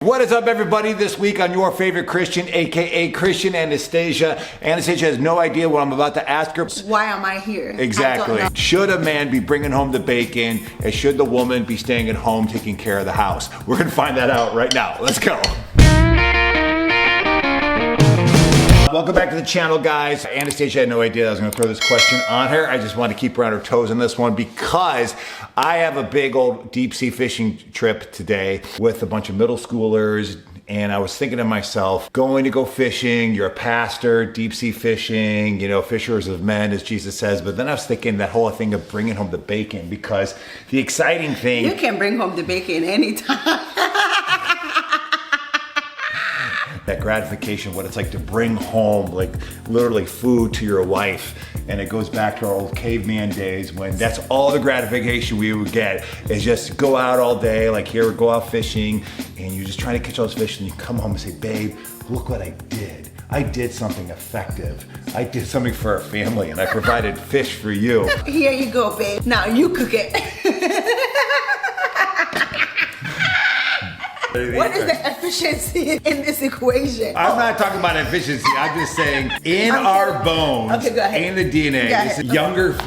What is up, everybody? This week on Your Favorite Christian, aka Christian Anastasia. Anastasia has no idea what I'm about to ask her. Why am I here? Exactly. Should a man be bringing home the bacon, and should the woman be staying at home taking care of the house? We're gonna find that out right now. Let's go. Welcome back to the channel, guys. Anastasia had no idea I was going to throw this question on her. I just want to keep her on her toes on this one because I have a big old deep sea fishing trip today with a bunch of middle schoolers. And I was thinking to myself, going to go fishing, you're a pastor, deep sea fishing, you know, fishers of men, as Jesus says. But then I was thinking that whole thing of bringing home the bacon, because the exciting thing... You can bring home the bacon anytime. That gratification, what it's like to bring home, like literally food to your wife. And it goes back to our old caveman days when that's all the gratification we would get, is just go out all day, like here, go out fishing, and you're just trying to catch all those fish, and you come home and say, babe, look what I did. I did something effective. I did something for our family, and I provided fish for you. Here you go, babe. Now you cook it. What is the efficiency in this equation? I'm not talking about efficiency. I'm just saying in our bones, in the DNA,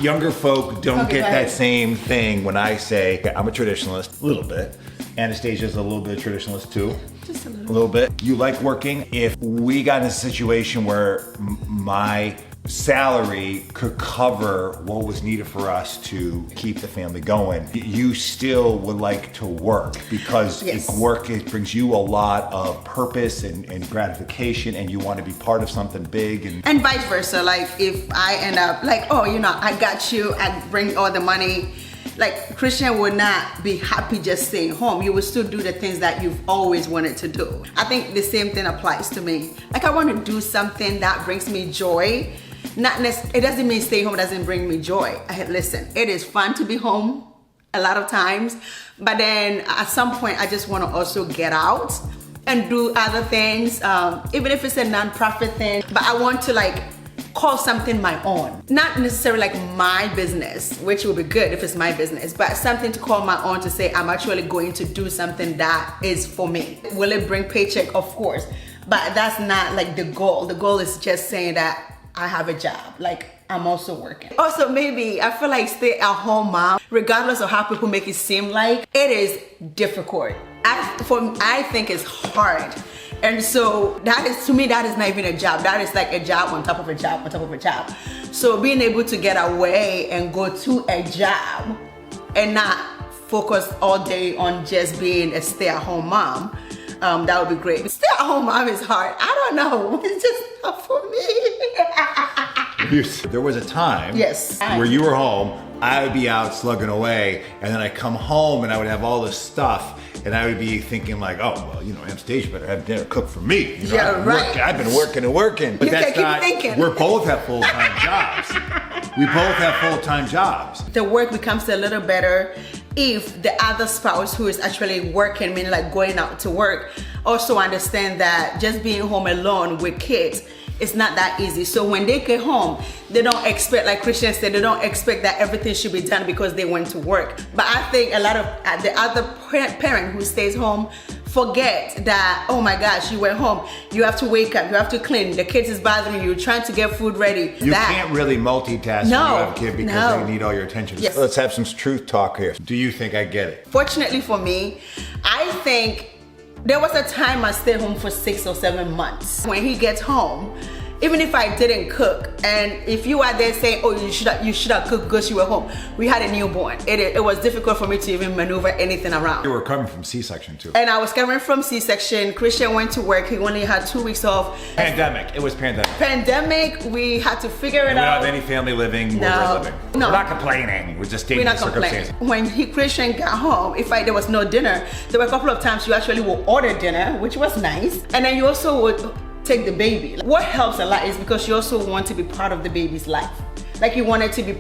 younger folk don't get that same thing when I say, I'm a traditionalist, a little bit. Anastasia's a little bit of traditionalist too. Just a little bit. You like working. If we got in a situation where my salary could cover what was needed for us to keep the family going, you still would like to work because it brings you a lot of purpose and gratification, and you want to be part of something big, and vice versa. Like if I end up like, oh, you know, I got you, I bring all the money. Like, Christian would not be happy just staying home. You would still do the things that you've always wanted to do. I think the same thing applies to me. Like, I want to do something that brings me joy. It doesn't mean stay home doesn't bring me joy. Listen, it is fun to be home a lot of times, but then at some point I just want to also get out and do other things, even if it's a non-profit thing, but I want to like call something my own. Not necessarily like my business, which will be good if it's my business, but something to call my own, to say I'm actually going to do something that is for me. Will it bring paycheck? Of course, but that's not like the goal. The goal is just saying that I have a job, like I'm also working. Also, maybe I feel like stay at home mom, regardless of how people make it seem like, it is difficult. I think it's hard. And so that is, to me, that is not even a job. That is like a job on top of a job on top of a job. So being able to get away and go to a job and not focus all day on just being a stay-at-home mom, that would be great. Stay-at-home mom is hard. I don't know. It's just not for me. There was a time where you were home, I would be out slugging away, and then I come home and I would have all this stuff, and I would be thinking like, oh, well, you know, Anastasia better have dinner cooked for me. You know, I've been working and working. But that's not, we both have full-time jobs. We both have full-time jobs. The work becomes a little better if the other spouse who is actually working, meaning like going out to work, also understand that just being home alone with kids, it's not that easy. So when they get home, they don't expect, like Christian said, they don't expect that everything should be done because they went to work. But I think a lot of the other parent who stays home forget that, oh my gosh, you went home, you have to wake up, you have to clean, the kids is bothering you, trying to get food ready. You can't really multitask when you have a kid because they need all your attention. Yes. Let's have some truth talk here. Do you think I get it? Fortunately for me, I think there was a time I stayed home for 6 or 7 months. When he gets home, even if I didn't cook, and if you are there saying, oh, you should have cooked because you were home, we had a newborn. It was difficult for me to even maneuver anything around. You were coming from C-section too. And I was coming from C-section. Christian went to work. He only had 2 weeks off. Pandemic. It was pandemic. Pandemic. We had to figure it out. We don't have any family living where we're living. No. We're not complaining. We're just stating the circumstances. When Christian got home, there was no dinner, there were a couple of times you actually would order dinner, which was nice. And then you also would take the baby. What helps a lot is because you also want to be part of the baby's life. Like you wanted to be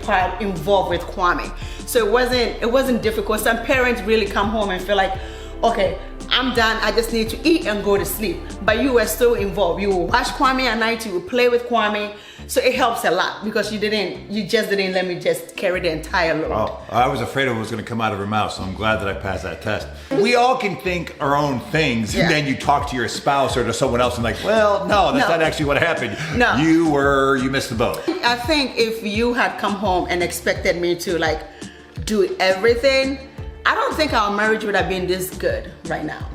involved with Kwame. So it wasn't difficult. Some parents really come home and feel like, okay, I'm done, I just need to eat and go to sleep. But you were still involved. You will watch Kwame at night, you will play with Kwame. So it helps a lot because you just didn't let me just carry the entire load. Oh, I was afraid of what was going to come out of her mouth, so I'm glad that I passed that test. We all can think our own things, and then you talk to your spouse or to someone else and like, well, no, that's not actually what happened. No. You missed the boat. I think if you had come home and expected me to like do everything, I don't think our marriage would have been this good right now.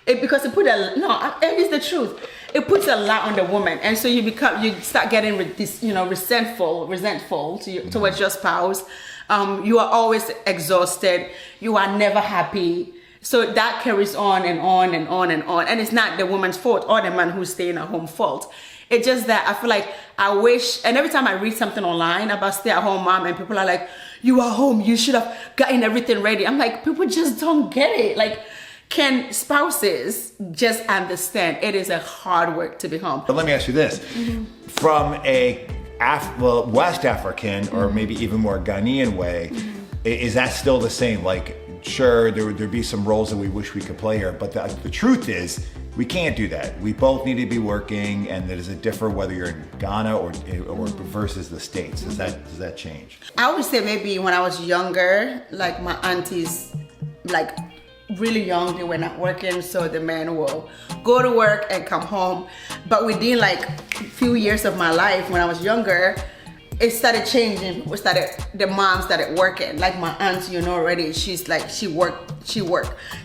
Because it put it's the truth. It puts a lot on the woman, and so you start getting resentful towards your spouse. You are always exhausted. You are never happy. So that carries on and on and on and on. And it's not the woman's fault or the man who's staying at home fault. It's just that I feel like I wish, and every time I read something online about stay-at-home mom, and people are like, you are home, you should have gotten everything ready. I'm like, people just don't get it. Like, can spouses just understand it is a hard work to be home? But let me ask you this. From a West African or maybe even more Ghanaian way, is that still the same? Like, sure, there'd be some roles that we wish we could play here, but the truth is, we can't do that. We both need to be working, and does it differ whether you're in Ghana or versus the States? Does that change? I would say maybe when I was younger, like my aunties, like really young, they were not working, so the men will go to work and come home. But within like a few years of my life, when I was younger, it started changing. The mom started working. Like my aunt, already, she's like, she worked.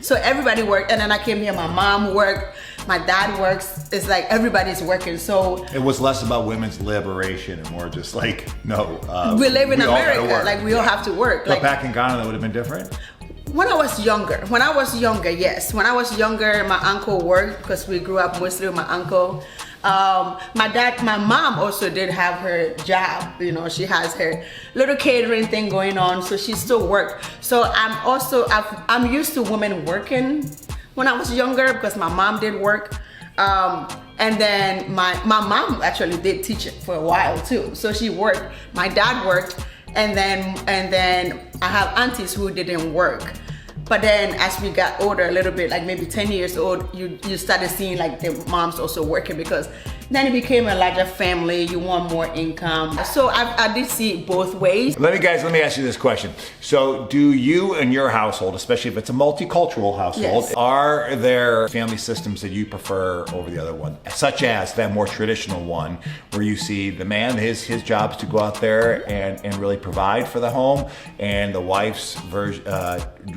So everybody worked, and then I came here, my mom worked, my dad works. It's like everybody's working. So it was less about women's liberation and more just like, no. We live in America, like we all have to work. But like, back in Ghana, that would have been different? When I was younger, yes. When I was younger, my uncle worked because we grew up mostly with my uncle. My mom also did have her job. She has her little catering thing going on, so she still worked. So I'm used to women working when I was younger because my mom did work. And then my mom actually did teach it for a while too. So she worked, my dad worked, and then I have aunties who didn't work. But then as we got older a little bit, like maybe 10 years old, you started seeing like the moms also working because then it became a larger family, you want more income. So I did see it both ways. Let me ask you this question. So do you and your household, especially if it's a multicultural household, are there family systems that you prefer over the other one? Such as that more traditional one where you see the man, his job is to go out there and really provide for the home, and the wife's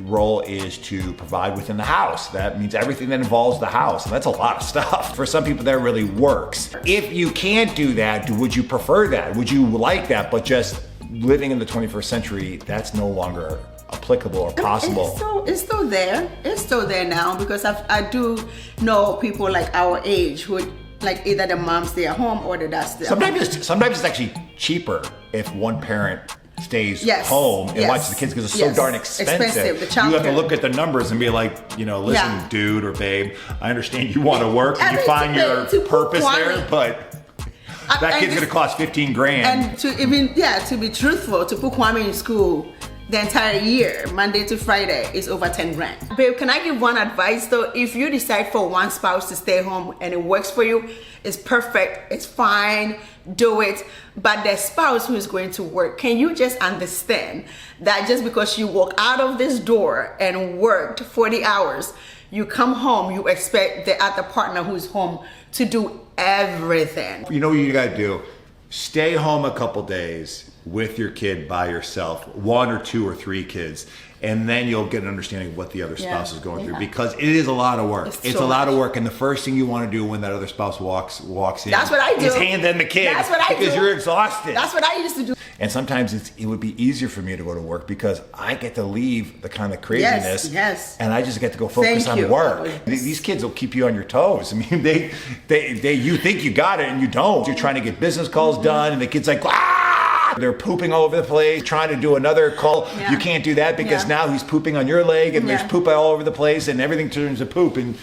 role is to provide within the house. That means everything that involves the house, and that's a lot of stuff. For some people that really works. If you can't do that, would you prefer that? Would you like that, but just living in the 21st century, that's no longer applicable or possible? It's still there. It's still there now because I do know people like our age who like either the mom stay at home or the dad stay at home. Sometimes it's actually cheaper if one parent stays home and watches the kids because it's so darn expensive. The You have to look at the numbers and be like, listen, dude or babe, I understand you want to work and you find your purpose there, but that kid's gonna cost 15 grand. And to be truthful, to put Kwame in school the entire year, Monday to Friday, is over 10 grand. Babe, can I give one advice though? If you decide for one spouse to stay home and it works for you, it's perfect, it's fine, do it. But the spouse who is going to work, can you just understand that just because you walk out of this door and worked 40 hours, you come home, you expect the other partner who's home to do everything. You know what you gotta do? Stay home a couple days with your kid by yourself, 1 or 2 or 3 kids, and then you'll get an understanding of what the other spouse is going through, because it is a lot of work. It's a lot of work, and the first thing you want to do when that other spouse walks in, that's what I do, is hand them the kid. That's what I do. Because you're exhausted. That's what I used to do. And sometimes it would be easier for me to go to work because I get to leave the kind of craziness, and I just get to go focus on work. These kids will keep you on your toes. I mean, you think you got it and you don't. You're trying to get business calls done, and the kid's like, they're pooping all over the place, trying to do another call. Yeah. You can't do that because now he's pooping on your leg, and there's poop all over the place, and everything turns to poop. And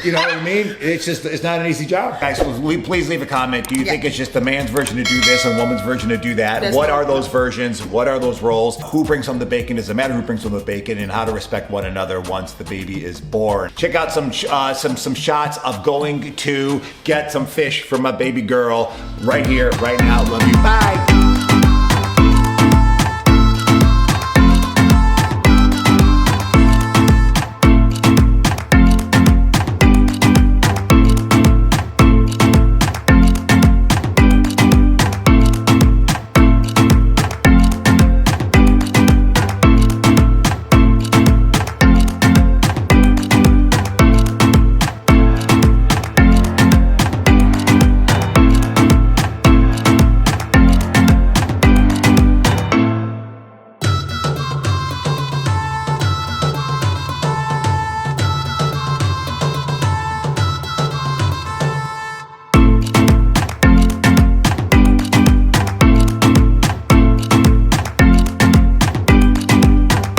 You know what I mean? It's not an easy job. Guys, please leave a comment. Do you think it's just the man's version to do this and woman's version to do that? What are those versions? What are those roles? Who brings home the bacon? Does it matter who brings home the bacon? And how to respect one another once the baby is born. Check out some shots of going to get some fish for my baby girl right here, right now. Love you. Bye.